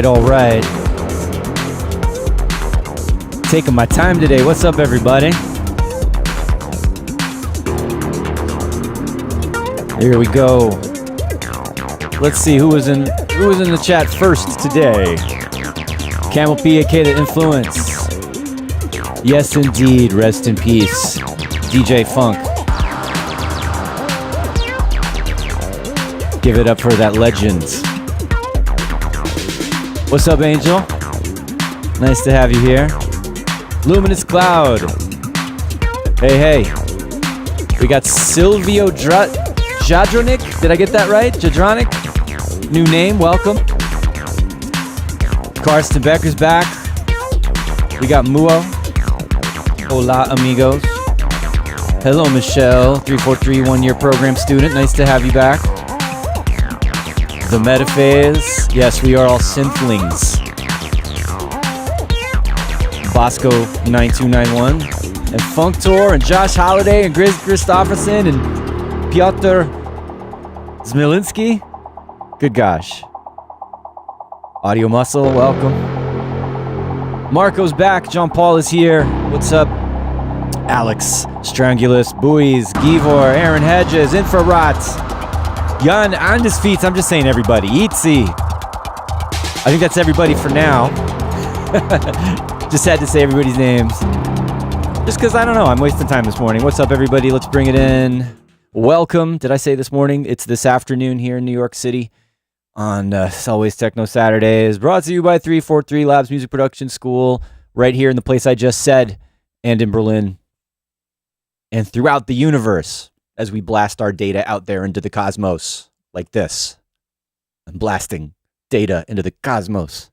All right. Taking my time today. What's up, everybody? Here we go. Let's see who was in the chat first today. Camel P, aka The Influence. Yes, indeed. Rest in peace, DJ Funk. Give it up for that legend. What's up, Angel? Nice to have you here. Luminous Cloud. Hey. We got Silvio Jadronic. Did I get that right? Jadronic? New name, welcome. Karsten Becker's back. We got Muo. Hola, amigos. Hello, Michelle. 343, one-year program student. Nice to have you back. The Metaphase. Yes, we are all synthlings. Bosco 9291. And Functor and Josh Holiday and Grizz Christofferson and Piotr Zmilinski. Good gosh. Audio Muscle, welcome. Marco's back. John Paul is here. What's up? Alex, Strangulus, Buoys, Givor, Aaron Hedges, Infrarat, Jan Anders Feet. I'm just saying everybody. Eatsy. I think that's everybody for now. Just had to say everybody's names. Just because, I don't know, I'm wasting time this morning. What's up, everybody? Let's bring it in. Welcome. Did I say this morning? It's this afternoon here in New York City on Selway's Techno Saturdays. Brought to you by 343 Labs Music Production School, right here in the place I just said, and in Berlin, and throughout the universe as we blast our data out there into the cosmos like this. I'm blasting data into the cosmos.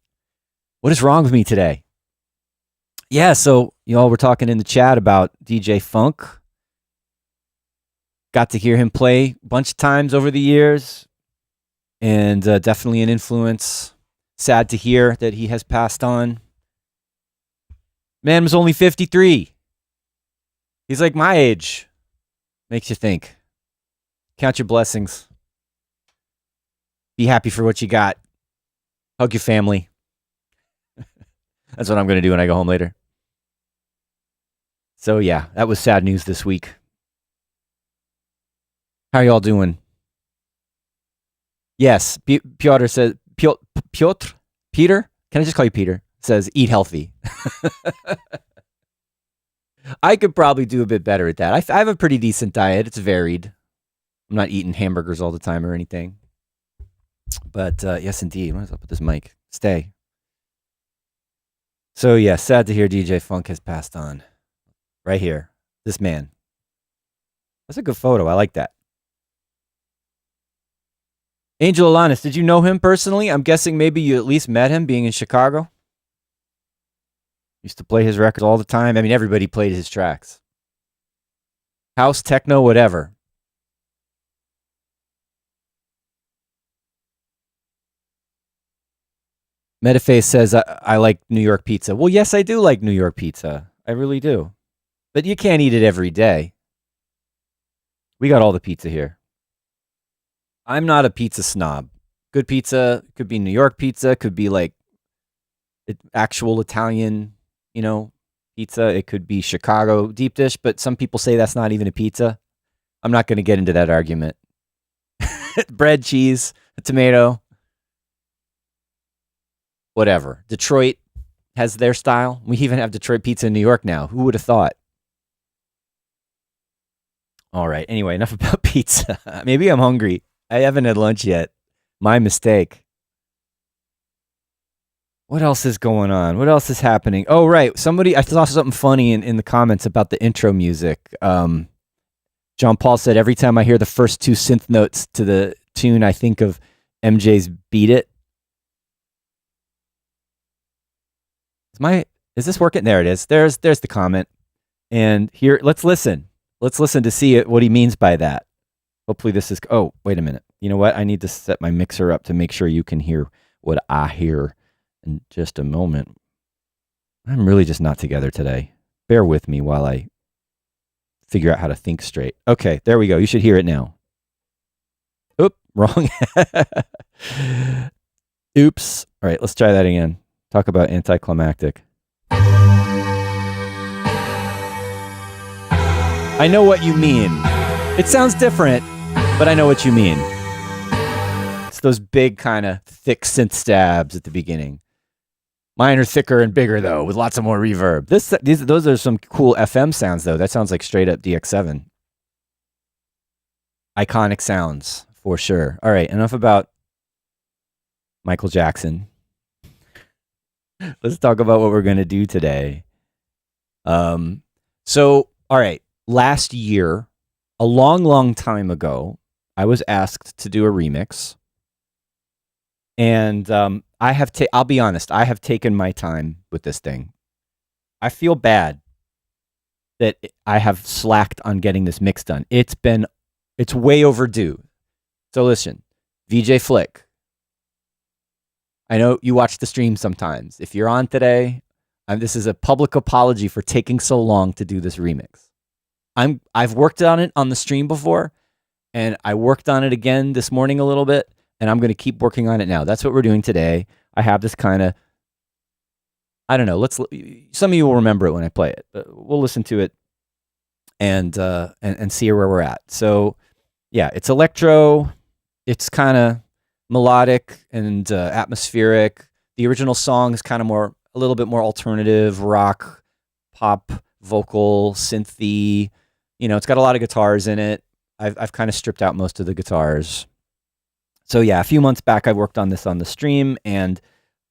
What is wrong with me today? Yeah, so y'all were talking in the chat about DJ Funk. Got to hear him play a bunch of times over the years, and definitely an influence. Sad to hear that he has passed on. Man was only 53. He's like my age. Makes you think. Count your blessings. Be happy for what you got. Hug your family. That's what I'm going to do when I go home later. So yeah, that was sad news this week. How y'all doing? Yes, Piotr says, Peter? Can I just call you Peter? Says, eat healthy. I could probably do a bit better at that. I have a pretty decent diet. It's varied. I'm not eating hamburgers all the time or anything. But yes, indeed. What is up with this mic? Stay. So yeah, sad to hear DJ Funk has passed on. Right here. This man. That's a good photo. I like that. Angel Alanis, did you know him personally? I'm guessing maybe you at least met him being in Chicago. Used to play his records all the time. I mean, everybody played his tracks. House, techno, whatever. Metaface says, I like New York pizza. Well, yes, I do like New York pizza. I really do. But you can't eat it every day. We got all the pizza here. I'm not a pizza snob. Good pizza could be New York pizza, could be like actual Italian, pizza. It could be Chicago deep dish, but some people say that's not even a pizza. I'm not going to get into that argument. Bread, cheese, a tomato, whatever. Detroit has their style. We even have Detroit pizza in New York now. Who would have thought? All right. Anyway, enough about pizza. Maybe I'm hungry. I haven't had lunch yet. My mistake. What else is going on? What else is happening? Oh, right. I saw something funny in the comments about the intro music. John Paul said, every time I hear the first two synth notes to the tune, I think of MJ's Beat It. Is this working? There it is. There's the comment. And here, let's listen. Let's listen to see what he means by that. Hopefully this is... Oh, wait a minute. You know what? I need to set my mixer up to make sure you can hear what I hear in just a moment. I'm really just not together today. Bear with me while I figure out how to think straight. Okay, there we go. You should hear it now. Oop, wrong. Oops. All right, let's try that again. Talk about anticlimactic. I know what you mean. It sounds different, but I know what you mean. It's those big kind of thick synth stabs at the beginning. Mine are thicker and bigger though, with lots of more reverb. Those are some cool FM sounds though. That sounds like straight up DX7. Iconic sounds for sure. All right, enough about Michael Jackson. Let's talk about what we're going to do today. So, all right, last year, a long, long time ago, I was asked to do a remix. And I'll be honest, I have taken my time with this thing. I feel bad that I have slacked on getting this mix done. It's way overdue. So listen, VJ Flick, I know you watch the stream sometimes. If you're on today, this is a public apology for taking so long to do this remix. I've worked on it on the stream before, and I worked on it again this morning a little bit, and I'm going to keep working on it now. That's what we're doing today. I have this kind of, I don't know. Some of you will remember it when I play it. But we'll listen to it and see where we're at. So, yeah, it's electro. It's kind of melodic and atmospheric. The original song is kind of a little bit more alternative, rock, pop, vocal, synthy. It's got a lot of guitars in it. I've kind of stripped out most of the guitars. So yeah, a few months back, I worked on this on the stream, and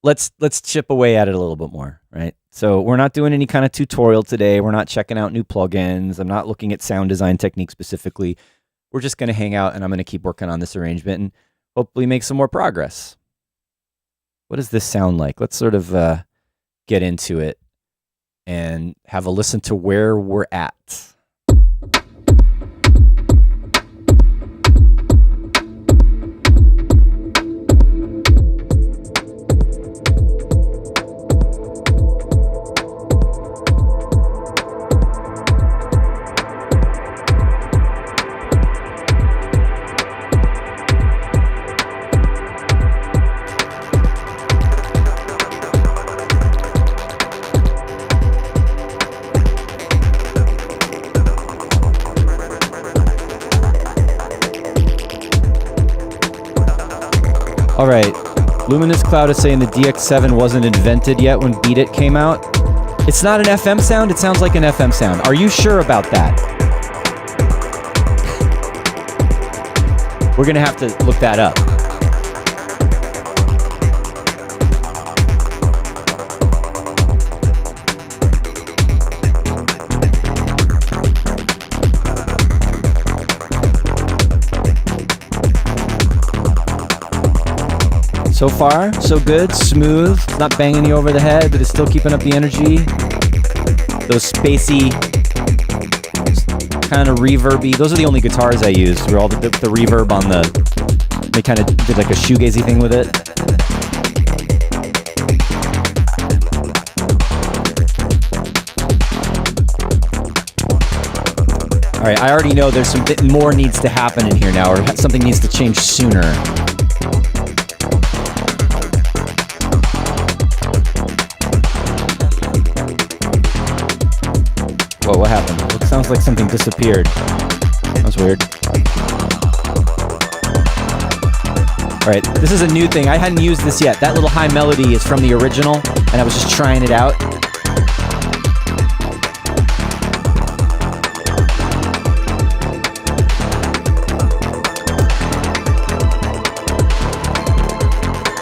let's chip away at it a little bit more, right? So we're not doing any kind of tutorial today. We're not checking out new plugins. I'm not looking at sound design techniques specifically. We're just going to hang out, and I'm going to keep working on this arrangement and hopefully make some more progress. What does this sound like? Let's sort of get into it and have a listen to where we're at. All right, Luminous Cloud is saying the DX7 wasn't invented yet when Beat It came out. It's not an FM sound, it sounds like an FM sound. Are you sure about that? We're gonna have to look that up. So far, so good, smooth. It's not banging you over the head, but it's still keeping up the energy. Those spacey, kind of reverby. Those are the only guitars I used. Were all the reverb on they kind of did like a shoegazy thing with it. All right, I already know there's some bit more needs to happen in here now, or something needs to change sooner. Whoa, what happened? It sounds like something disappeared. That was weird. All right, this is a new thing. I hadn't used this yet. That little high melody is from the original, and I was just trying it out.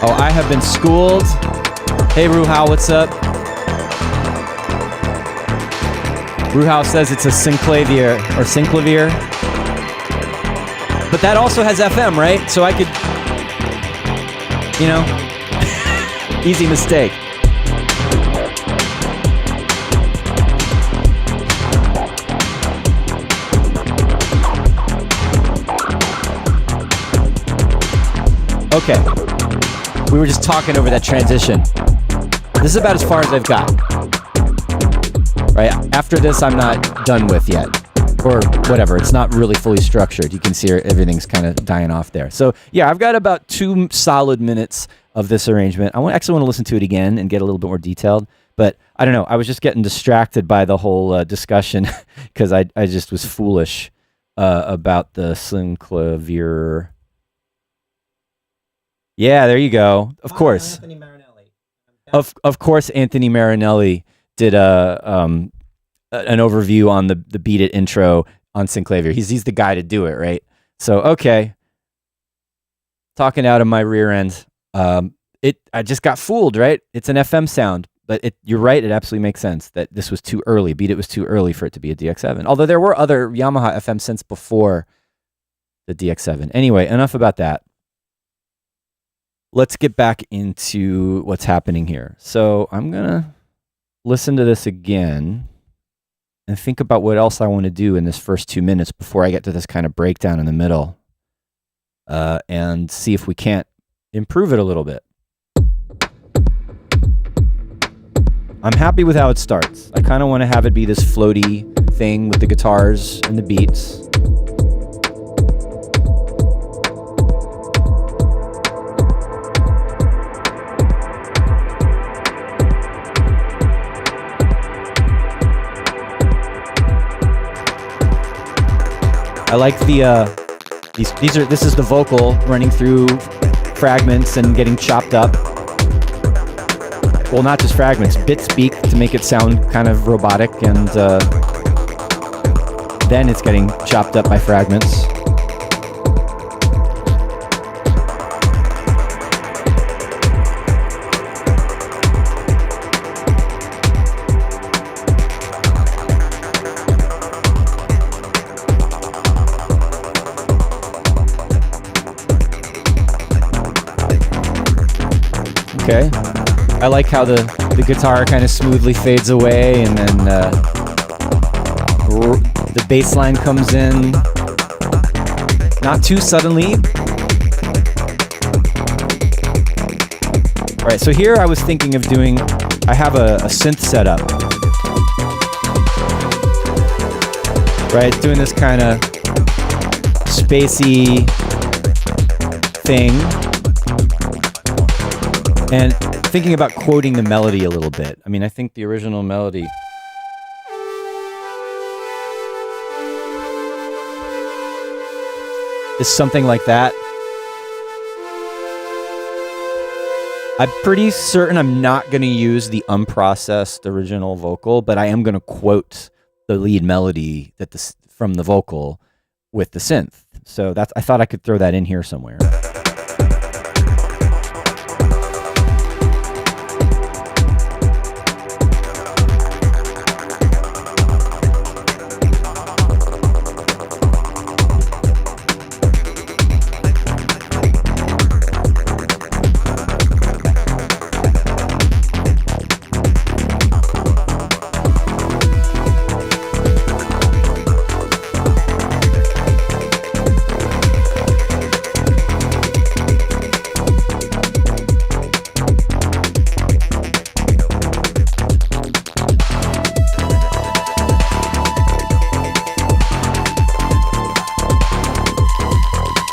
Oh, I have been schooled. Hey, Ruhao, what's up? Ruhao says it's a synclavier or synclavier. But that also has FM, right? So I could, easy mistake. Okay. We were just talking over that transition. This is about as far as I've got. Right? After this, I'm not done with yet. Or whatever. It's not really fully structured. You can see everything's kind of dying off there. So, yeah, I've got about 2 solid minutes of this arrangement. I actually want to listen to it again and get a little bit more detailed. But I don't know. I was just getting distracted by the whole discussion because I just was foolish about the synclavier. Yeah, there you go. Of course. Anthony Marinelli. Of course, Anthony Marinelli did an overview on the Beat It intro on synclavier. He's the guy to do it, right? So, okay. talking out of my rear end. I just got fooled, right? It's an FM sound, but you're right. It absolutely makes sense that this was too early. Beat It was too early for it to be a DX7. Although there were other Yamaha FM synths before the DX7. Anyway, enough about that. Let's get back into what's happening here. So I'm going to listen to this again and think about what else I want to do in this first 2 minutes before I get to this kind of breakdown in the middle, and see if we can't improve it a little bit. I'm happy with how it starts. I kind of want to have it be this floaty thing with the guitars and the beats. I like this is the vocal running through fragments and getting chopped up. Well, not just fragments, bit speak to make it sound kind of robotic, and then it's getting chopped up by fragments. Okay. I like how the guitar kind of smoothly fades away, and then the bass line comes in. Not too suddenly. All right, so here I was thinking of I have a synth setup. Right, doing this kind of spacey thing. And thinking about quoting the melody a little bit. I mean, I think the original melody is something like that. I'm pretty certain I'm not going to use the unprocessed original vocal, but I am going to quote the lead melody from the vocal with the synth. So I thought I could throw that in here somewhere.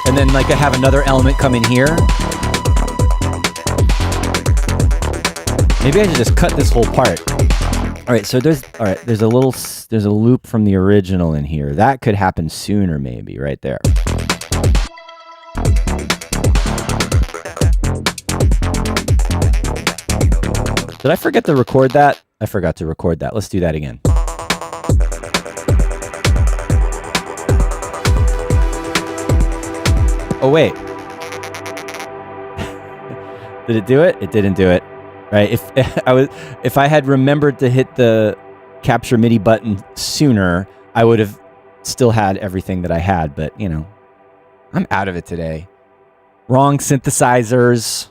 And then I have another element come in here. Maybe I should just cut this whole part. All right, so there's a loop from the original in here. That could happen sooner, maybe, right there. Did I forget to record that? I forgot to record that. Let's do that again. Oh wait. Did it do it? It didn't do it. Right? If I had remembered to hit the capture MIDI button sooner, I would have still had everything that I had, but I'm out of it today. Wrong synthesizers.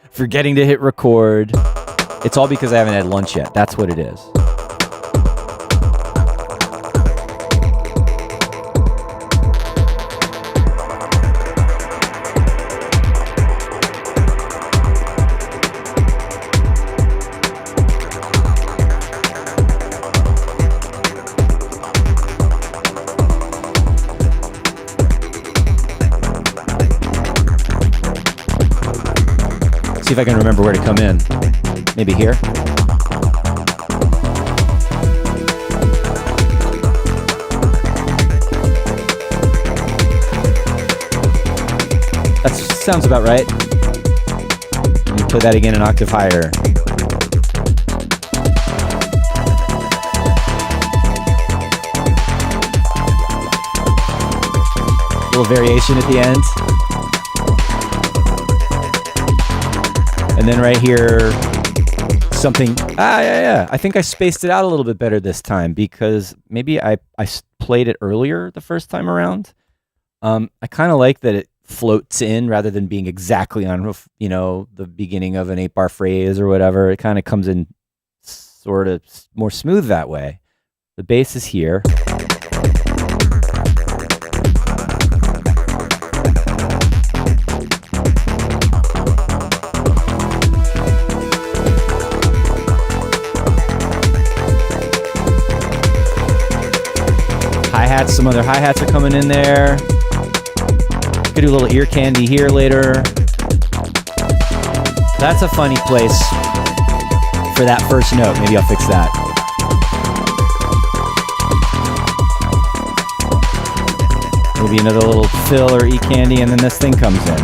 Forgetting to hit record. It's all because I haven't had lunch yet. That's what it is. See if I can remember where to come in. Maybe here. That sounds about right. Let me play that again an octave higher. A little variation at the end. And then right here, something, yeah. I think I spaced it out a little bit better this time because maybe I played it earlier the first time around. I kind of like that it floats in rather than being exactly on, you know, the beginning of an 8-bar phrase or whatever. It kind of comes in sort of more smooth that way. The bass is here. Hi-hats, some other hi-hats are coming in there. Could do a little ear candy here later. That's a funny place for that first note. Maybe I'll fix that. Maybe another little fill or e-candy, and then this thing comes in.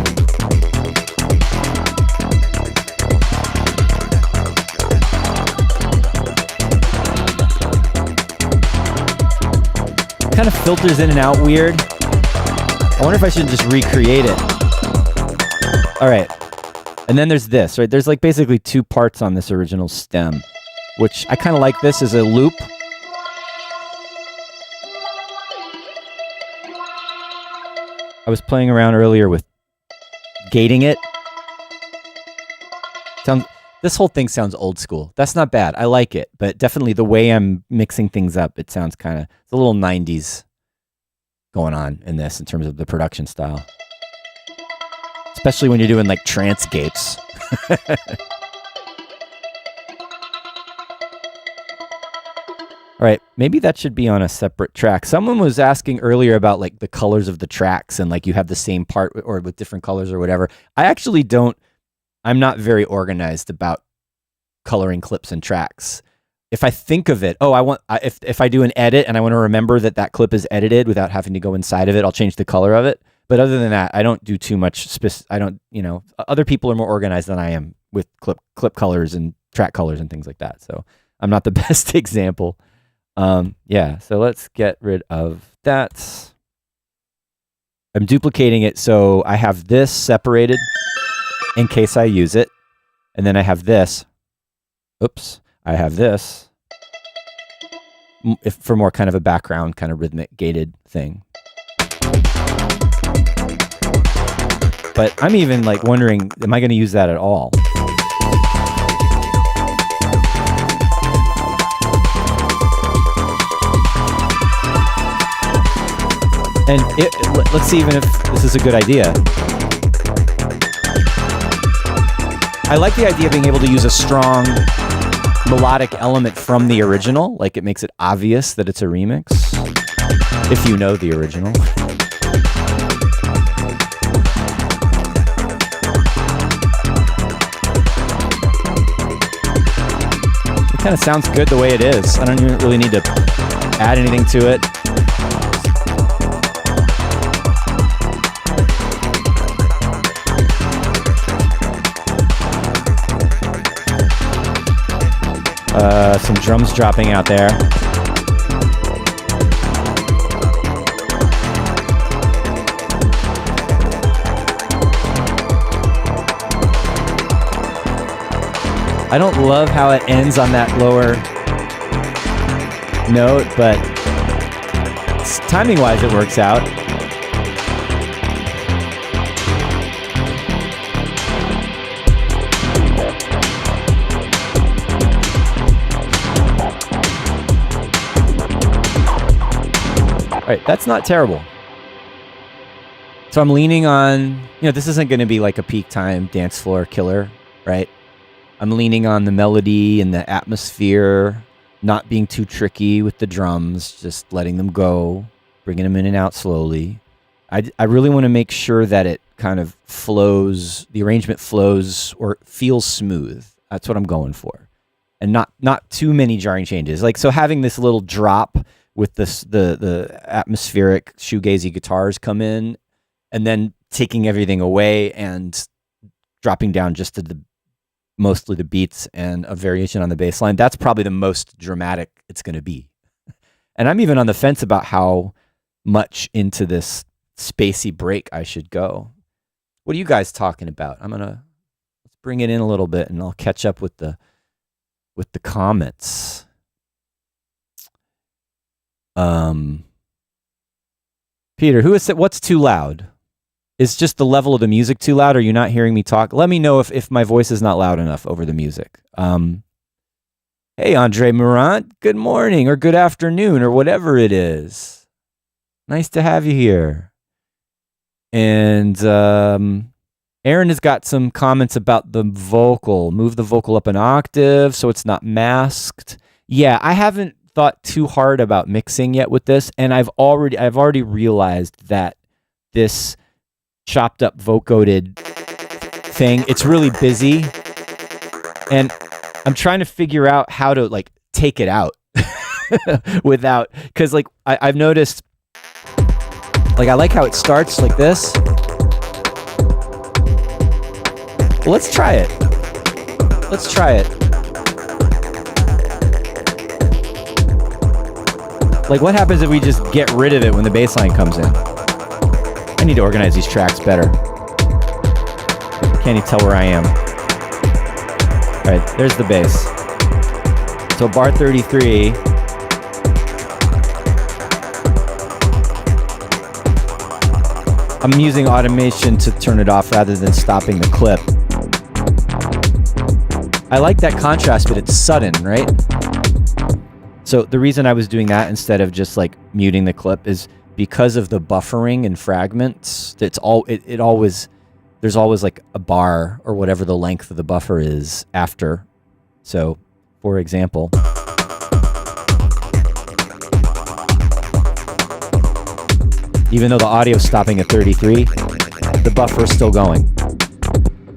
Kind of filters in and out weird. I wonder if I should just recreate it. All right. And then there's this, right? There's like basically 2 parts on this original stem, which I kind of like this as a loop. I was playing around earlier with gating it. This whole thing sounds old school. That's not bad. I like it, but definitely the way I'm mixing things up, it sounds kind of, it's a little 90s going on in this in terms of the production style. Especially when you're doing like trance gates. All right, maybe that should be on a separate track. Someone was asking earlier about like the colors of the tracks and like you have the same part or with different colors or whatever. I actually don't, I'm not very organized about coloring clips and tracks. If I think of it, if I do an edit and I want to remember that that clip is edited without having to go inside of it, I'll change the color of it. But other than that, I don't do too much. I don't, you know, other people are more organized than I am with clip colors and track colors and things like that. So I'm not the best example. Yeah, so let's get rid of that. I'm duplicating it so I have this separated in case I use it. And then I have this. Oops, I have this for more kind of a background, kind of rhythmic gated thing. But I'm even like wondering, am I going to use that at all? And let's see even if this is a good idea. I like the idea of being able to use a strong melodic element from the original. Like it makes it obvious that it's a remix. If you know the original. It kind of sounds good the way it is. I don't even really need to add anything to it. Some drums dropping out there. I don't love how it ends on that lower note, but timing-wise it works out. All right, that's not terrible. So I'm leaning on, you know, this isn't going to be like a peak time dance floor killer, right? I'm leaning on the melody and the atmosphere, not being too tricky with the drums, just letting them go, bringing them in and out slowly. I really want to make sure that it kind of flows, the arrangement flows or feels smooth. That's what I'm going for. And not too many jarring changes. Like, so having this little drop with this, the atmospheric shoegazy guitars come in and then taking everything away and dropping down just to mostly the beats and a variation on the bass line. That's probably the most dramatic it's going to be. And I'm even on the fence about how much into this spacey break I should go. What are you guys talking about? Let's bring it in a little bit, and I'll catch up with the comments. Peter, what's too loud? Is just the level of the music too loud? Are you not hearing me talk? Let me know if my voice is not loud enough over the music. Hey, Andre Morant, good morning or good afternoon or whatever it is. Nice to have you here. And Aaron has got some comments about the vocal. Move the vocal up an octave so it's not masked. Yeah, I haven't thought too hard about mixing yet with this, and I've already realized that this chopped up vocoded thing, it's really busy, and I'm trying to figure out how to like take it out without, because like I've noticed, like I like how it starts like this. Well, let's try it. Like, what happens if we just get rid of it when the bass line comes in? I need to organize these tracks better. Can't even tell where I am. All right, there's the bass. So bar 33. I'm using automation to turn it off rather than stopping the clip. I like that contrast, but it's sudden, right? So the reason I was doing that instead of just like muting the clip is because of the buffering and fragments. There's always like a bar or whatever the length of the buffer is after. So, for example, even though the audio's stopping at 33, the buffer is still going.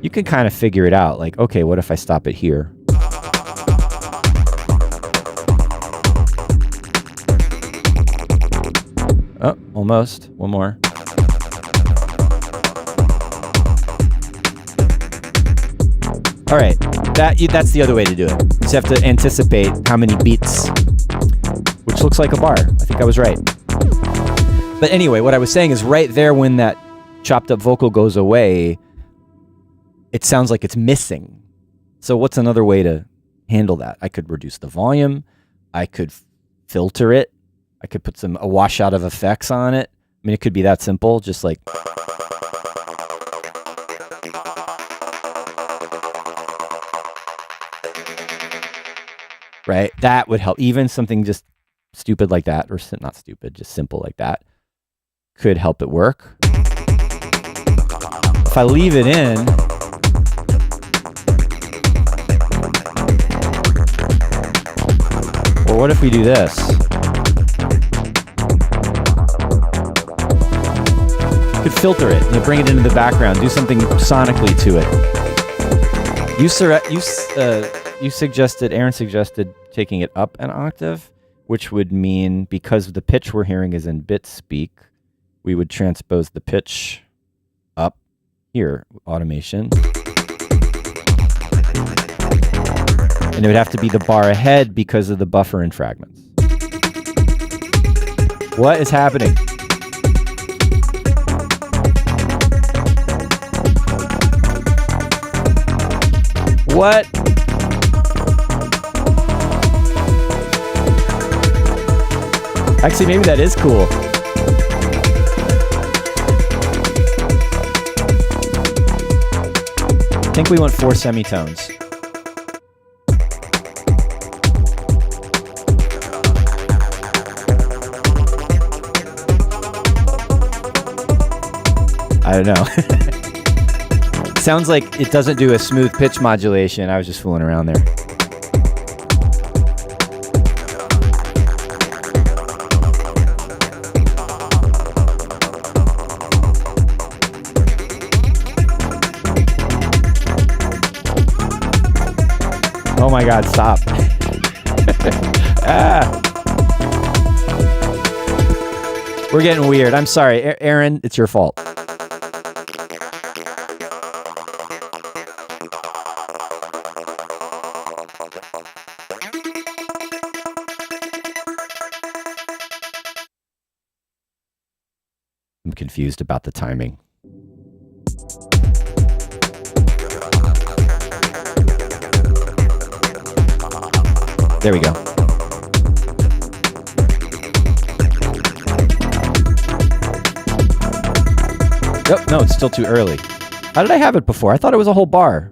You can kind of figure it out. Like, okay, what if I stop it here? Oh, almost. One more. All right, that's the other way to do it. You just have to anticipate how many beats, which looks like a bar. I think I was right. But anyway, what I was saying is right there when that chopped up vocal goes away, it sounds like it's missing. So what's another way to handle that? I could reduce the volume. I could filter it. I could put a washout of effects on it. I mean, it could be that simple, just like... Right? That would help. Even something just stupid like that, or not stupid, just simple like that, could help it work. If I leave it in... Or what if we do this? You could filter it, bring it into the background, do something sonically to it. Aaron suggested taking it up an octave, which would mean because the pitch we're hearing is in bit speak, we would transpose the pitch up here, automation. And it would have to be the bar ahead because of the buffer and fragments. What is happening? What? Actually, maybe that is cool. I think we want 4 semitones. I don't know. Sounds like it doesn't do a smooth pitch modulation. I was just fooling around there. Oh my God, stop. We're getting weird. I'm sorry. Aaron, it's your fault. I'm confused about the timing. There we go. Oh, no, it's still too early. How did I have it before? I thought it was a whole bar.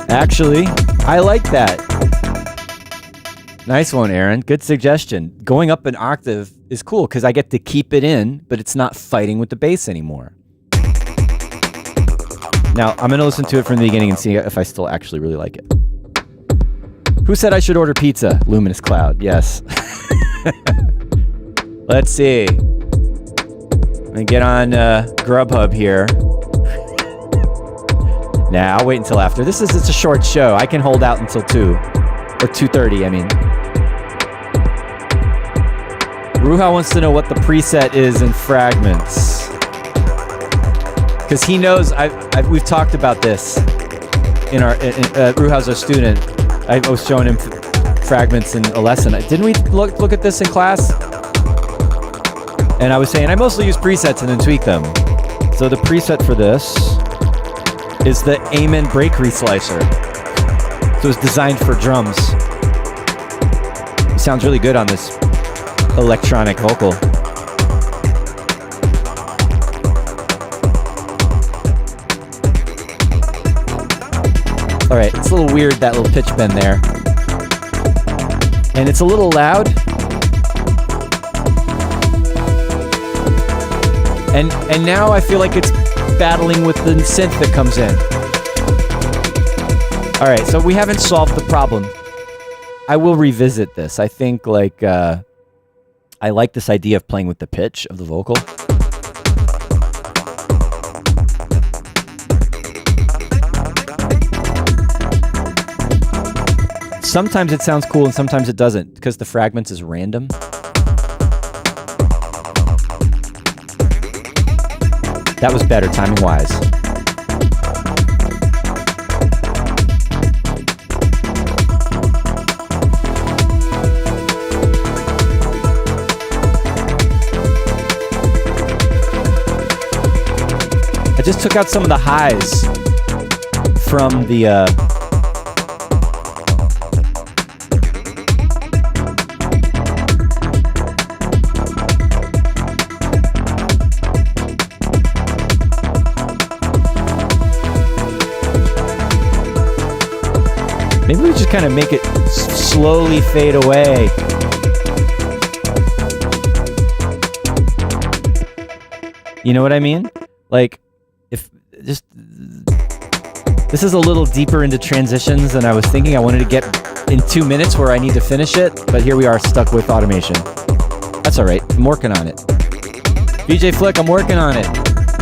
Actually, I like that. Nice one, Aaron. Good suggestion. Going up an octave is cool because I get to keep it in, but it's not fighting with the bass anymore. Now, I'm going to listen to it from the beginning and see if I still actually really like it. Who said I should order pizza? Luminous Cloud. Yes. Let's see. Let me get on Grubhub here. Nah, I'll wait until after. It's a short show. I can hold out until 2. Or 2:30, I mean. Ruha wants to know what the preset is in Fragments. Because he knows, we've talked about this in our, Ruha's our student. I was showing him Fragments in a lesson. Didn't we look at this in class? And I was saying, I mostly use presets and then tweak them. So the preset for this is the Amen Break Reslicer. So it's designed for drums. It sounds really good on this electronic vocal. All right, it's a little weird, that little pitch bend there. And it's a little loud. And now I feel like it's battling with the synth that comes in. All right, so we haven't solved the problem. I will revisit this. I think I like this idea of playing with the pitch of the vocal. Sometimes it sounds cool and sometimes it doesn't because the Fragments is random. That was better timing-wise. I just took out some of the highs from the maybe we just kind of make it slowly fade away. You know what I mean? Like, if just this is a little deeper into transitions than I was thinking. I wanted to get in 2 minutes where I need to finish it, but here we are stuck with automation. That's all right. I'm working on it. BJ Flick, I'm working on it.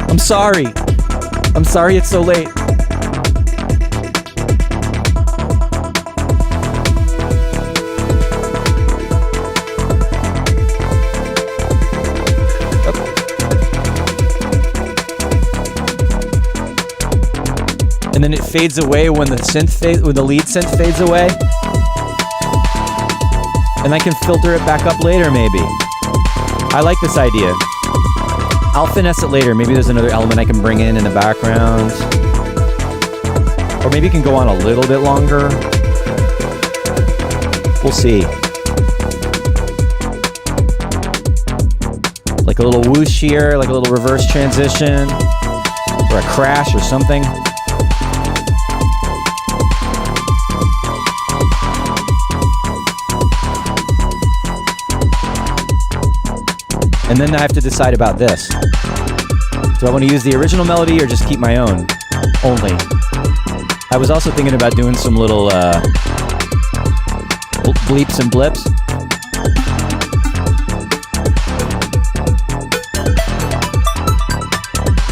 I'm sorry. I'm sorry it's so late. And then it fades away when the lead synth fades away. And I can filter it back up later, maybe. I like this idea. I'll finesse it later. Maybe there's another element I can bring in the background. Or maybe it can go on a little bit longer. We'll see. Like a little whoosh here, like a little reverse transition, or a crash or something. And then I have to decide about this. Do I want to use the original melody or just keep my own only? I was also thinking about doing some little bleeps and blips.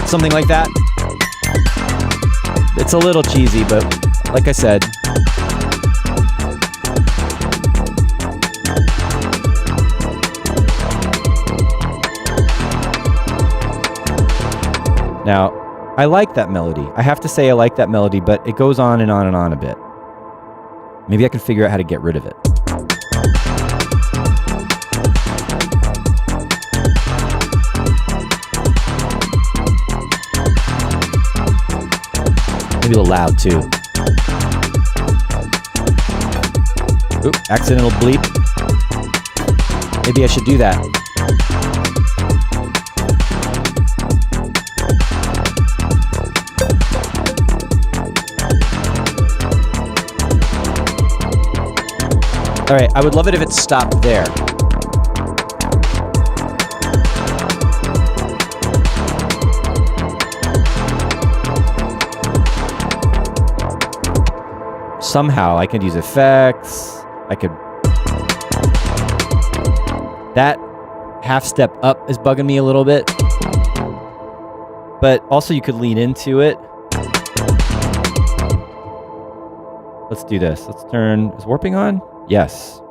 Something like that. It's a little cheesy, but like I said, now, I like that melody. I have to say I like that melody, but it goes on and on and on a bit. Maybe I can figure out how to get rid of it. Maybe a little loud too. Oop, accidental bleep. Maybe I should do that. All right, I would love it if it stopped there. Somehow I could use effects. I could. That half step up is bugging me a little bit. But also you could lean into it. Let's do this. Let's turn. Is warping on? Yes.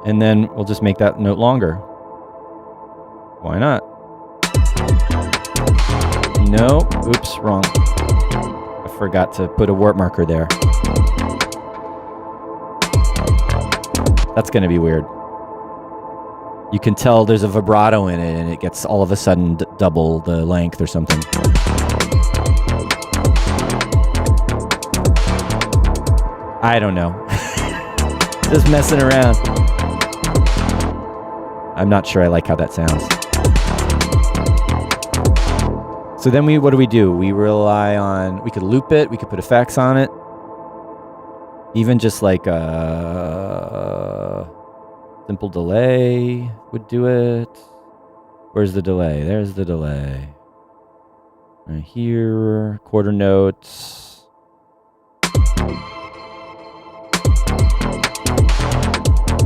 And then we'll just make that note longer. Why not? No. Oops, wrong. I forgot to put a warp marker there. That's going to be weird. You can tell there's a vibrato in it and it gets all of a sudden double the length or something. I don't know. Just messing around. I'm not sure I like how that sounds. So then what do? We rely on, we could loop it, we could put effects on it. Even just like a simple delay would do it. Where's the delay? There's the delay. Right here, quarter notes.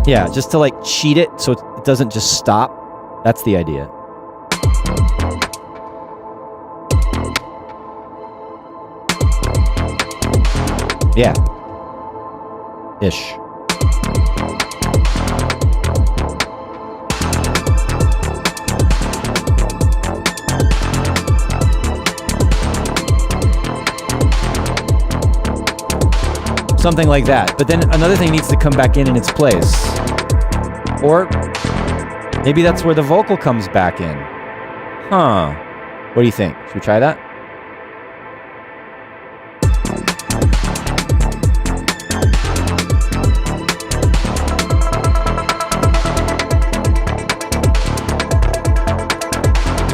Yeah, just to like cheat it so it doesn't just stop. That's the idea. Yeah. Ish. Something like that. But then another thing needs to come back in its place. Or maybe that's where the vocal comes back in. Huh. What do you think? Should we try that?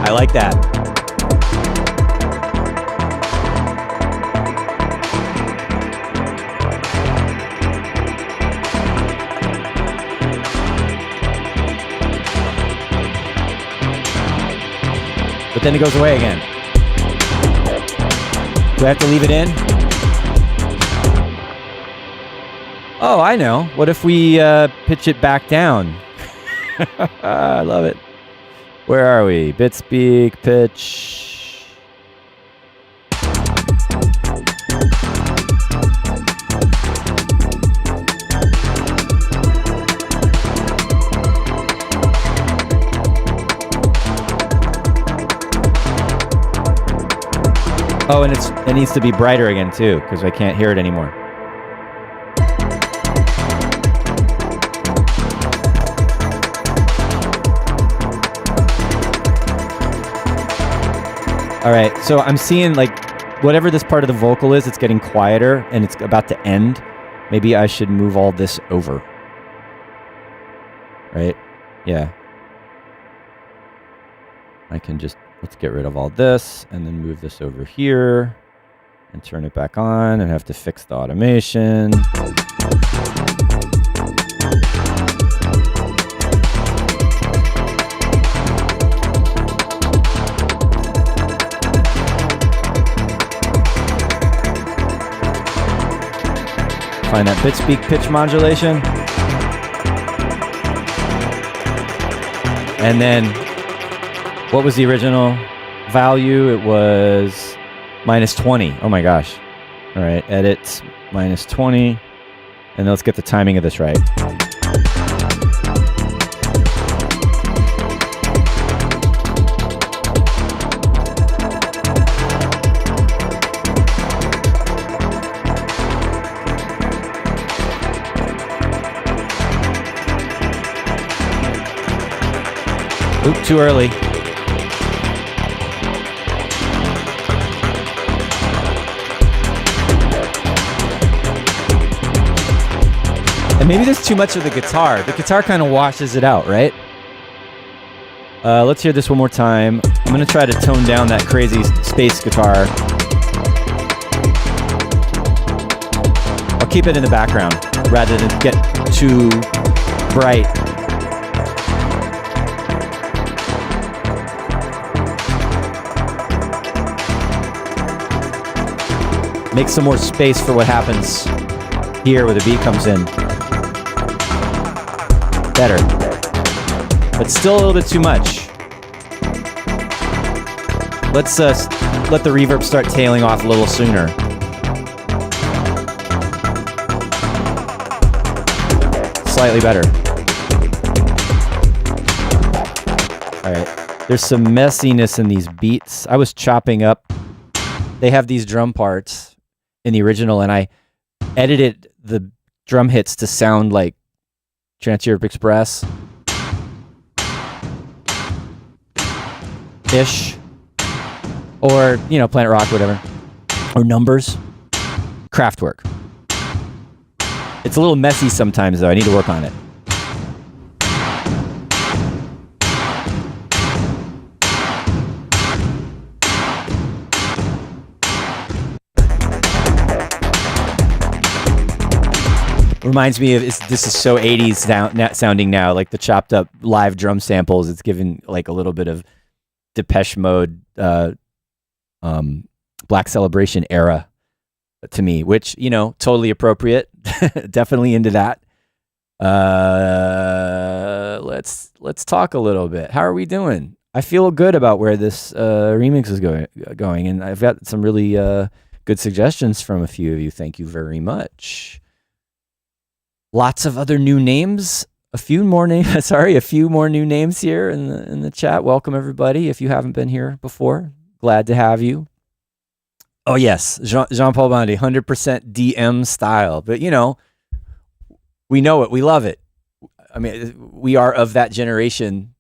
I like that. But then it goes away again. Do I have to leave it in? Oh, I know. What if we pitch it back down? I love it. Where are we? Bit speak, pitch. Oh, and it needs to be brighter again too, because I can't hear it anymore. All right, so I'm seeing like whatever this part of the vocal is, it's getting quieter and it's about to end. Maybe I should move all this over. Right? Yeah. I can just, let's get rid of all this and then move this over here and turn it back on and have to fix the automation. Find that bit speak pitch modulation. And then, what was the original value? It was -20. Oh my gosh. All right, edit, -20. And let's get the timing of this right. Oop, too early. And maybe there's too much of the guitar. The guitar kind of washes it out, right? Let's hear this one more time. I'm going to try to tone down that crazy space guitar. I'll keep it in the background rather than get too bright. Make some more space for what happens here where the beat comes in. Better. But still a little bit too much. Let's let the reverb start tailing off a little sooner. Slightly better. All right. There's some messiness in these beats. I was chopping up. They have these drum parts in the original, and I edited the drum hits to sound like Trans-Europe Express. Ish. Or, Planet Rock, whatever. Or Numbers. Kraftwerk. It's a little messy sometimes, though. I need to work on it. Reminds me of, this is so 80s sounding now, like the chopped up live drum samples. It's given like a little bit of Depeche Mode, Black Celebration era to me, which, totally appropriate. Definitely into that. Let's talk a little bit. How are we doing? I feel good about where this remix is going, and I've got some really good suggestions from a few of you. Thank you very much. Lots of other new names. A few more new names here in the chat. Welcome everybody. If you haven't been here before, glad to have you. Oh yes, Jean-Paul Bondy, 100% DM style. But we know it. We love it. I mean, we are of that generation,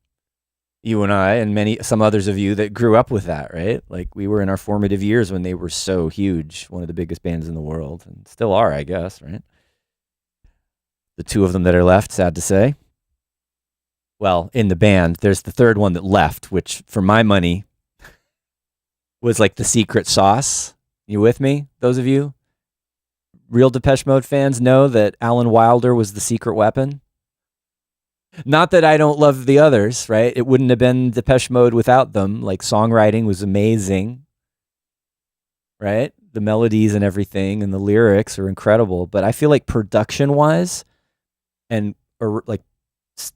you and I, and some others of you that grew up with that, right? Like we were in our formative years when they were so huge, one of the biggest bands in the world, and still are, I guess, right? The two of them that are left, sad to say. Well, in the band, there's the third one that left, which for my money was like the secret sauce. You with me? Those of you? Real Depeche Mode fans know that Alan Wilder was the secret weapon. Not that I don't love the others, right? It wouldn't have been Depeche Mode without them. Like songwriting was amazing, right? The melodies and everything and the lyrics are incredible. But I feel like production-wise, and like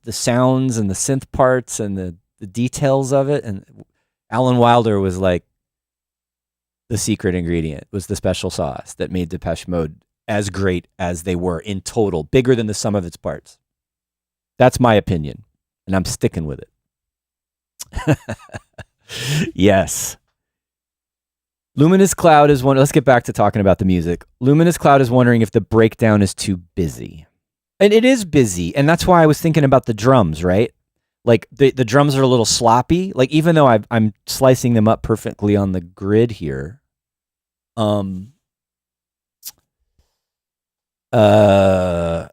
the sounds and the synth parts and the details of it, and Alan Wilder was like the secret ingredient, was the special sauce that made Depeche Mode as great as they were in total, bigger than the sum of its parts. That's my opinion, and I'm sticking with it. Yes. Luminous Cloud is one. Let's get back to talking about the music. Luminous Cloud is wondering if the breakdown is too busy. And it is busy, and that's why I was thinking about the drums, right? Like the drums are a little sloppy. Like even though I'm slicing them up perfectly on the grid here, they're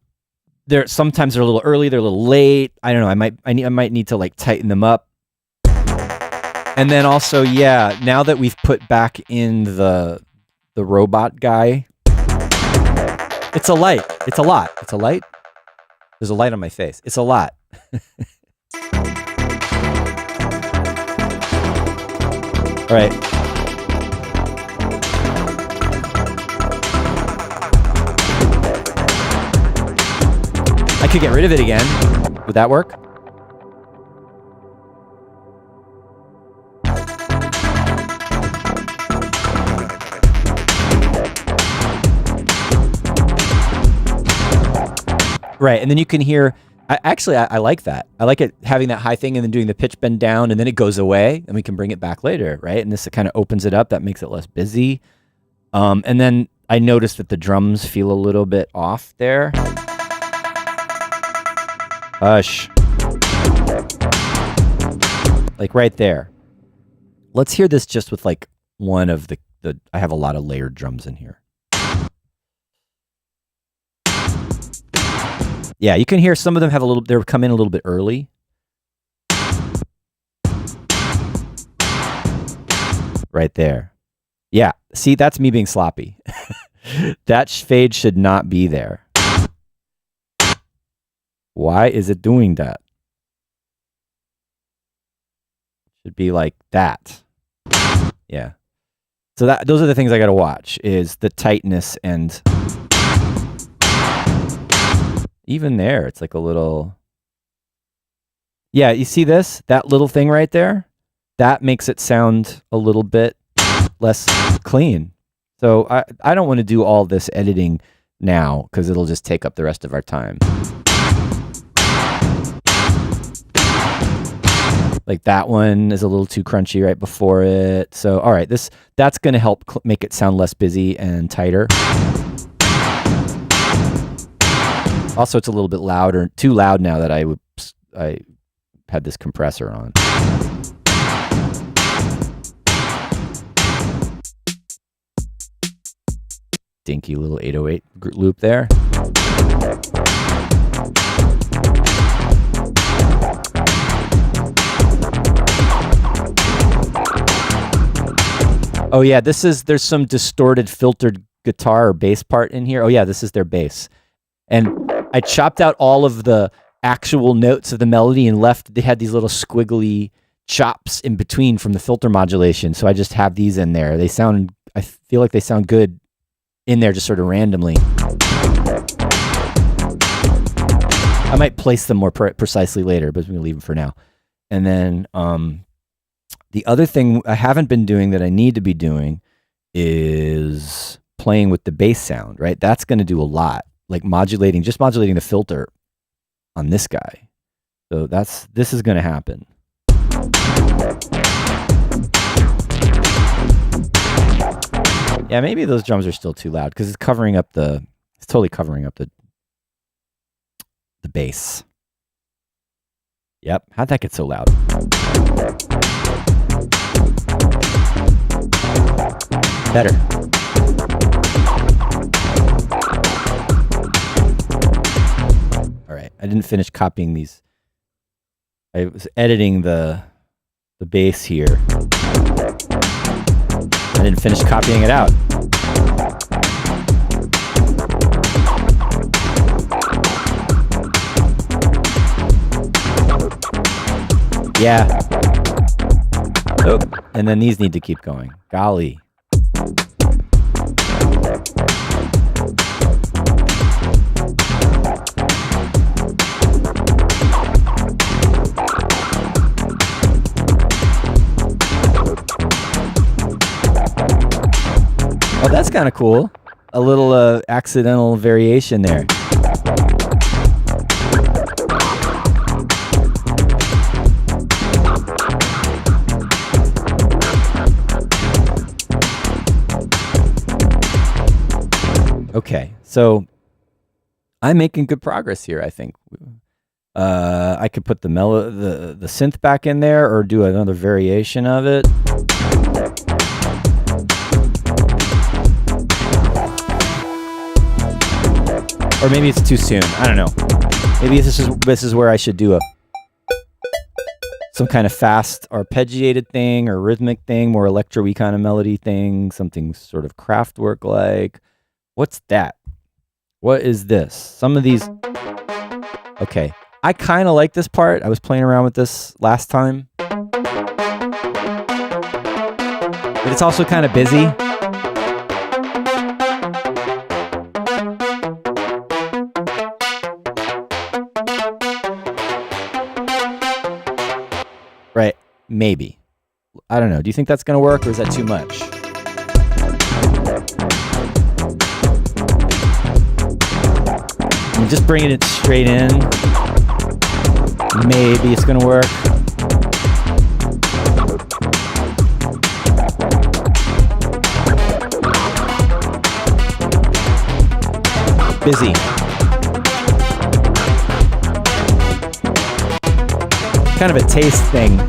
sometimes they're a little early, they're a little late. I don't know. I might need to like tighten them up. And then also, yeah, now that we've put back in the robot guy, it's a light. It's a lot. It's a light. There's a light on my face. It's a lot. All right. I could get rid of it again. Would that work? Right, and then you can hear, I like that. I like it having that high thing and then doing the pitch bend down, and then it goes away, and we can bring it back later, right? And this kind of opens it up. That makes it less busy. And then I noticed that the drums feel a little bit off there. Hush. Like right there. Let's hear this just with like one of the I have a lot of layered drums in here. Yeah, you can hear some of them have a little, they're come in a little bit early. Right there. Yeah, see, that's me being sloppy. That fade should not be there. Why is it doing that? Should be like that. Yeah. So those are the things I got to watch, is the tightness, and even there, it's like a little. Yeah, you see this? That little thing right there? That makes it sound a little bit less clean. So I don't want to do all this editing now because it'll just take up the rest of our time. Like that one is a little too crunchy right before it. So, all right, that's going to help make it sound less busy and tighter. Also, it's a little bit louder, too loud now that I had this compressor on. Dinky little 808 loop there. Oh yeah, there's some distorted filtered guitar or bass part in here. Oh yeah, this is their bass. And I chopped out all of the actual notes of the melody and they had these little squiggly chops in between from the filter modulation. So I just have these in there. I feel like they sound good in there just sort of randomly. I might place them more precisely later, but we're gonna leave them for now. And then the other thing I haven't been doing that I need to be doing is playing with the bass sound, right? That's going to do a lot, like modulating the filter on this guy. So this is going to happen. Yeah, maybe those drums are still too loud because it's totally covering up the bass. Yep, how'd that get so loud? Better. All right, I didn't finish copying these. I was editing the bass here. I didn't finish copying it out. Yeah. Oh, and then these need to keep going. Golly. Oh, that's kind of cool. A little accidental variation there. Okay, so I'm making good progress here, I think. I could put the synth back in there or do another variation of it. Or maybe it's too soon. I don't know. Maybe this is where I should do some kind of fast arpeggiated thing or rhythmic thing, more electro-y kind of melody thing, something sort of Kraftwerk like. What's that? What is this? Some of these. Okay. I kind of like this part. I was playing around with this last time. But it's also kind of busy. Right. Maybe. I don't know. Do you think that's going to work, or is that too much? I'm just bringing it straight in. Maybe it's going to work. Busy. Kind of a taste thing.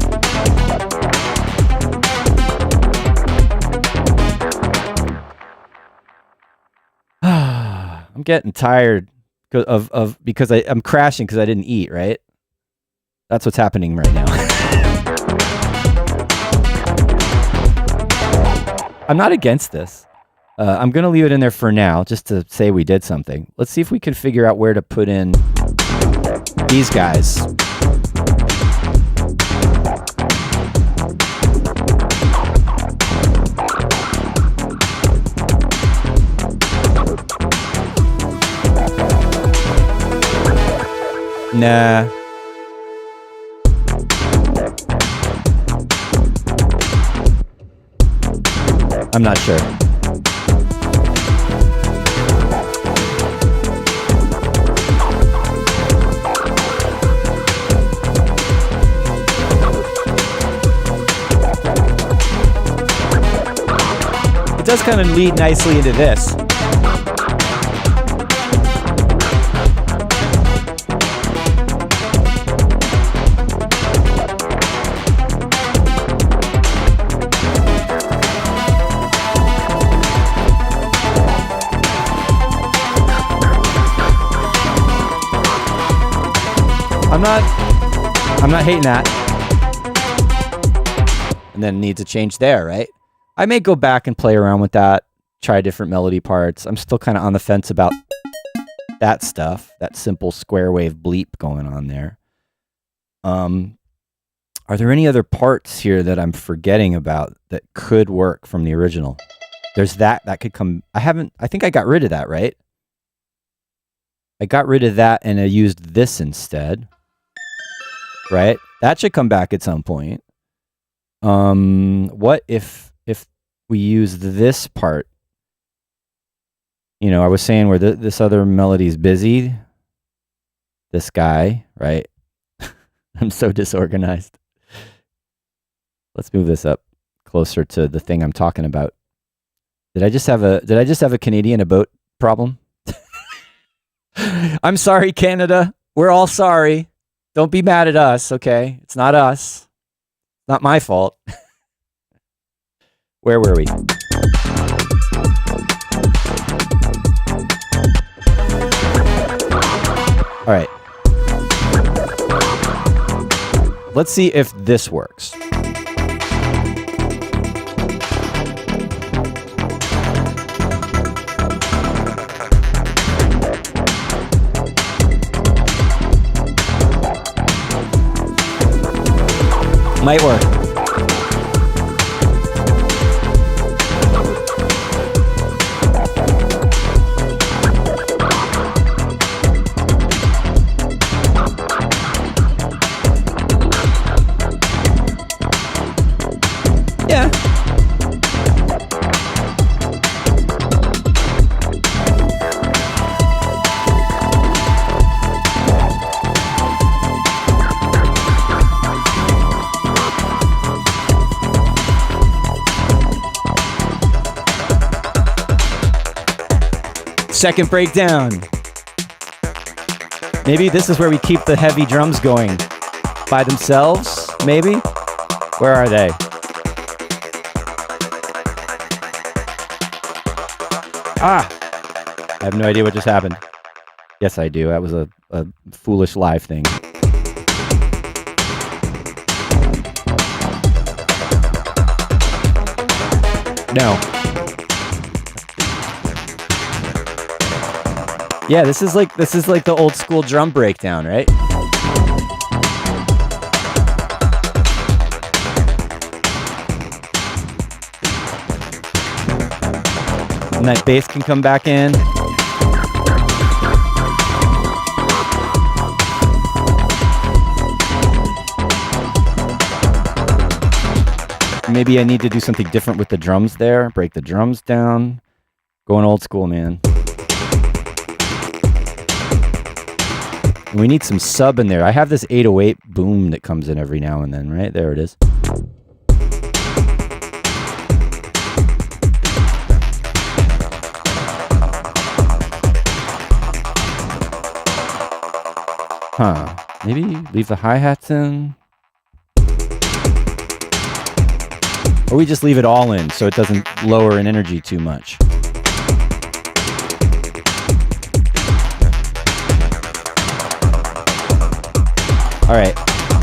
I'm getting tired. because I'm crashing because I didn't eat, right? That's what's happening right now. I'm not against this. I'm going to leave it in there for now, just to say we did something. Let's see if we can figure out where to put in these guys. Nah. I'm not sure. It does kind of lead nicely into this. I'm not hating that. And then needs a change there, right? I may go back and play around with that, try different melody parts. I'm still kind of on the fence about that stuff, that simple square wave bleep going on there. Are there any other parts here that I'm forgetting about that could work from the original? There's that could come. I think I got rid of that, right? I got rid of that and I used this instead. Right? That should come back at some point. What if we use this part? You know, I was saying where this other melody is busy. This guy, right? I'm so disorganized. Let's move this up closer to the thing I'm talking about. Did I just have a Canadian a boat problem? I'm sorry, Canada. We're all sorry. Don't be mad at us, okay? It's not us. Not my fault. Where were we? All right. Let's see if this works. Might work. Yeah. Second breakdown. Maybe this is where we keep the heavy drums going by themselves, maybe? Where are they? Ah! I have no idea what just happened. Yes, I do. That was a foolish live thing. No. Yeah, this is like the old school drum breakdown, right? And that bass can come back in. Maybe I need to do something different with the drums there. Break the drums down. Going old school, man. We need some sub in there. I have this 808 boom that comes in every now and then, right? There it is. Huh. Maybe leave the hi-hats in. Or we just leave it all in so it doesn't lower in energy too much. All right.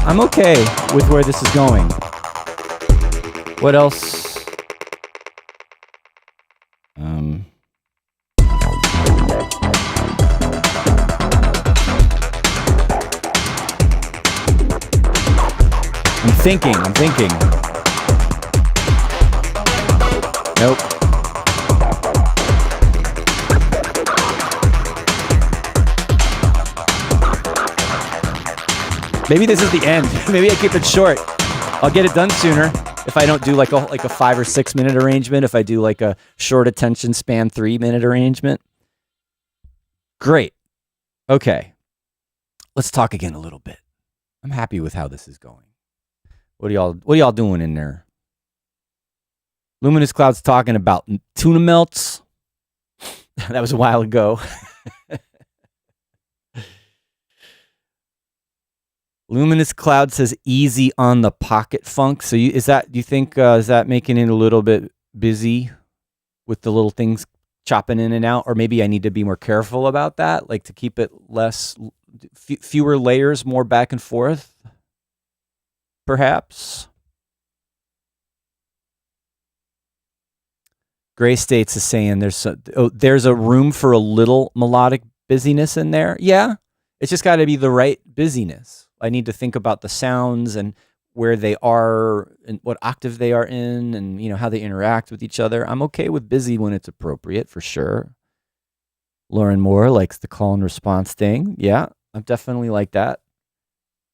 I'm okay with where this is going. What else? I'm thinking. Nope. Maybe this is the end. Maybe I keep it short. I'll get it done sooner if I don't do like a 5 or 6 minute arrangement. If I do like a short attention span 3 minute arrangement. Great. Okay. Let's talk again a little bit. I'm happy with how this is going. What are y'all doing in there? Luminous Cloud's talking about tuna melts. That was a while ago. Luminous Cloud says easy on the pocket funk. So do you think is that making it a little bit busy with the little things chopping in and out? Or maybe I need to be more careful about that, like to keep it fewer layers, more back and forth, perhaps? Gray States is saying there's a room for a little melodic busyness in there. Yeah, it's just got to be the right busyness. I need to think about the sounds and where they are and what octave they are in and, how they interact with each other. I'm okay with busy when it's appropriate, for sure. Lauren Moore likes the call and response thing. Yeah, I'm definitely like that.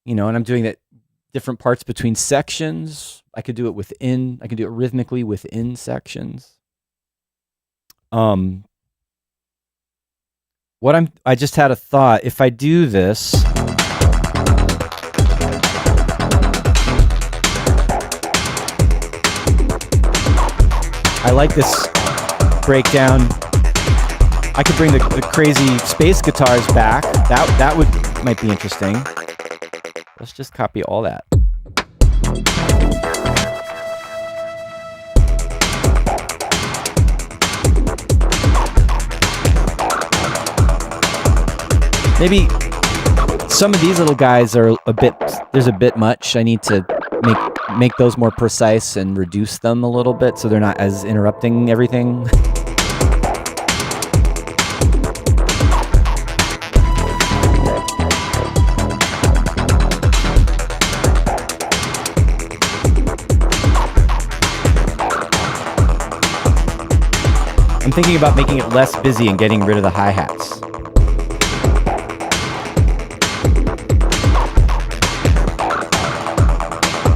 And I'm doing that different parts between sections. I could do it rhythmically within sections. I just had a thought. If I do this, I like this breakdown. I could bring the crazy space guitars back. That might be interesting. Let's just copy all that. Maybe some of these little guys are there's a bit much. I need to make those more precise and reduce them a little bit so they're not as interrupting everything. I'm thinking about making it less busy and getting rid of the hi-hats.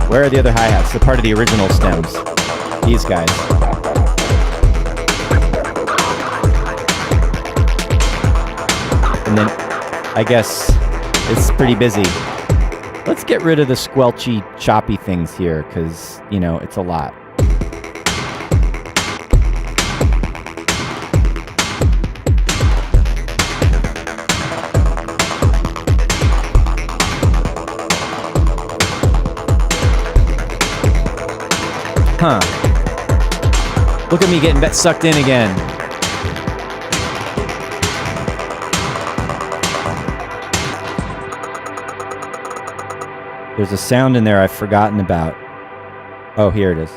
Where are the other hi-hats? They're part of the original stems. These guys. And then, I guess, it's pretty busy. Let's get rid of the squelchy, choppy things here, because, it's a lot. Huh. Look at me getting sucked in again. There's a sound in there I've forgotten about. Oh, here it is.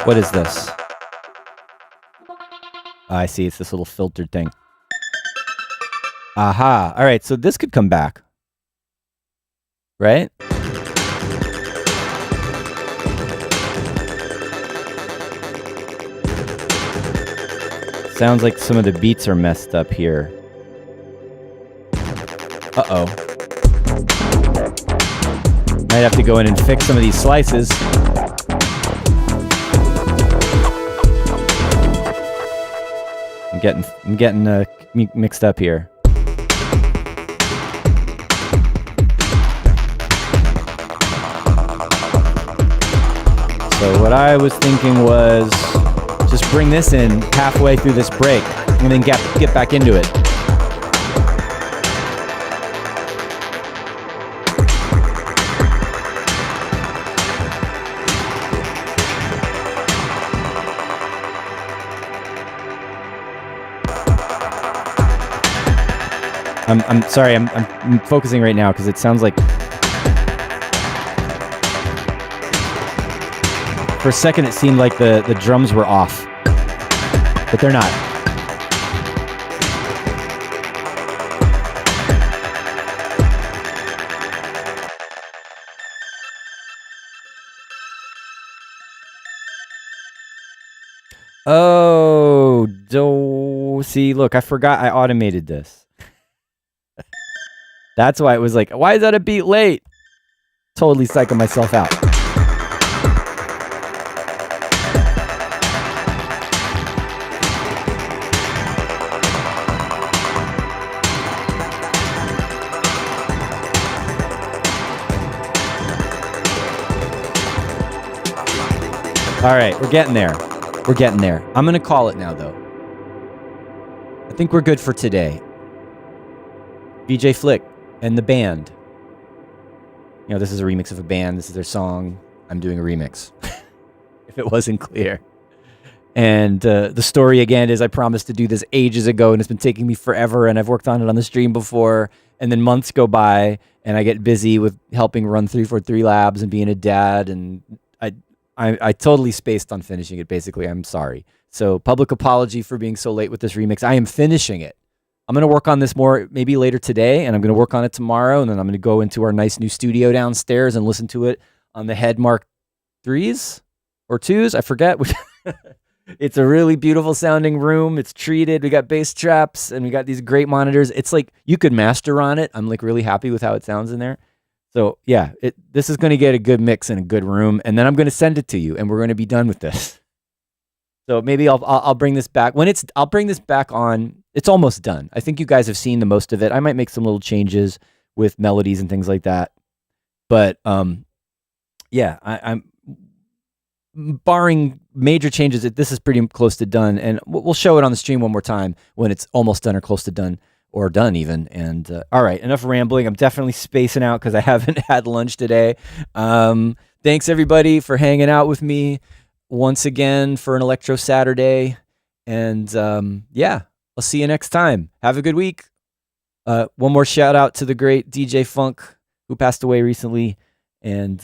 What is this? Oh, I see. It's this little filtered thing. Aha. All right. So this could come back. Right? Sounds like some of the beats are messed up here. Uh-oh. Might have to go in and fix some of these slices. I'm getting mixed up here. So what I was thinking was just bring this in halfway through this break and then get back into it. I'm sorry. I'm focusing right now because it sounds like for a second it seemed like the drums were off, but they're not. Oh, see, look, I forgot I automated this. That's why it was like, why is that a beat late? Totally psyching myself out. All right, we're getting there. We're getting there. I'm going to call it now, though. I think we're good for today. VJ Flick and the band. You know, this is a remix of a band. This is their song. I'm doing a remix. If it wasn't clear. And the story, again, is I promised to do this ages ago, and it's been taking me forever, and I've worked on it on the stream before, and then months go by, and I get busy with helping run 343 Labs and being a dad, and I totally spaced on finishing it, basically. I'm sorry. So public apology for being so late with this remix. I am finishing it. I'm going to work on this more maybe later today, and I'm going to work on it tomorrow, and then I'm going to go into our nice new studio downstairs and listen to it on the Head Mark 3s or 2s. I forget. It's a really beautiful sounding room. It's treated. We got bass traps, and we got these great monitors. It's like you could master on it. I'm like really happy with how it sounds in there. So yeah, this is going to get a good mix in a good room, and then I'm going to send it to you, and we're going to be done with this. So maybe I'll bring this back I'll bring this back on. It's almost done. I think you guys have seen the most of it. I might make some little changes with melodies and things like that, but yeah, I'm barring major changes. This is pretty close to done, and we'll show it on the stream one more time when it's almost done or close to done. Or done even. And all right, enough rambling. I'm definitely spacing out because I haven't had lunch today. Thanks everybody for hanging out with me once again for an Electro Saturday. And yeah, I'll see you next time. Have a good week. One more shout out to the great DJ Funk who passed away recently. And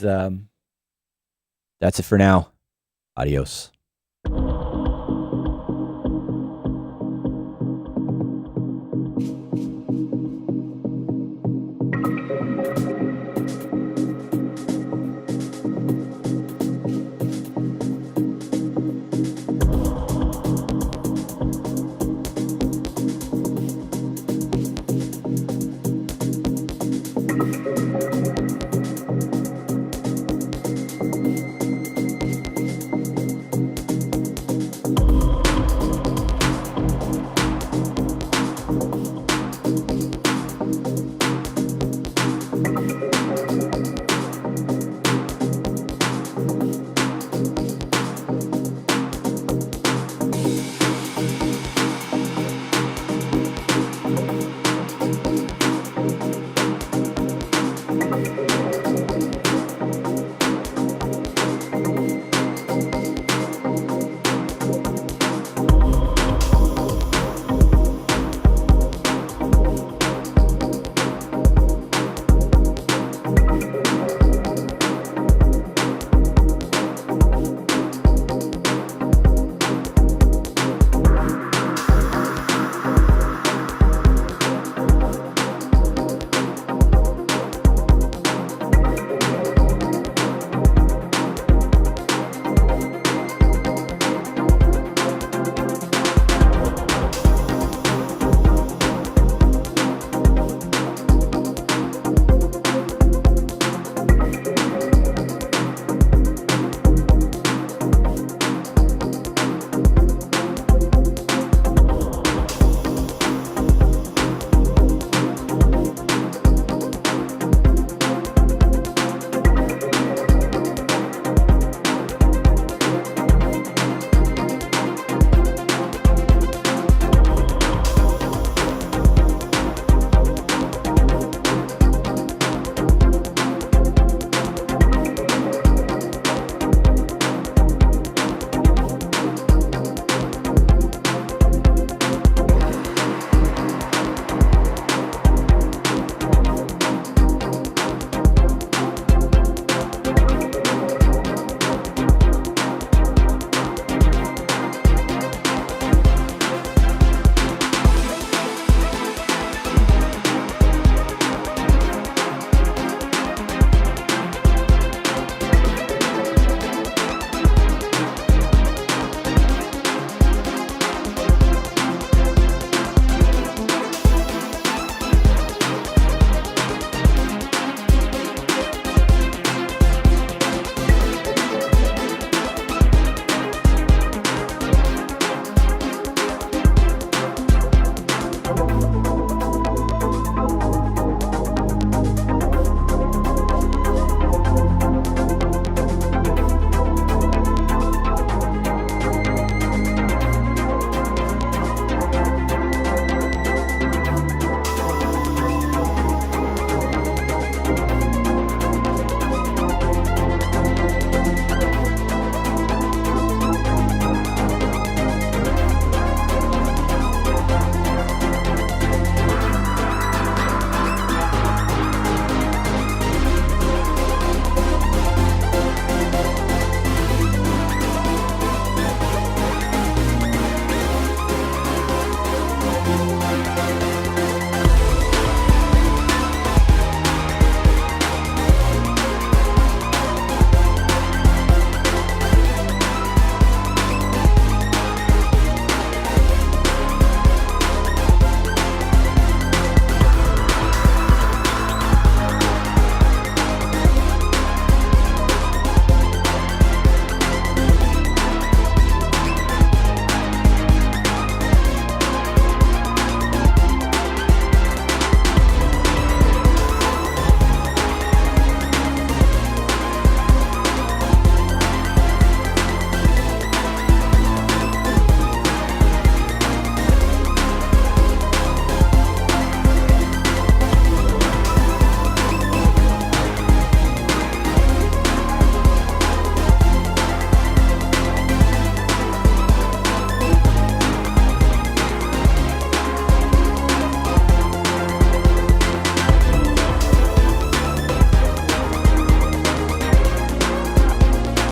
that's it for now. Adios.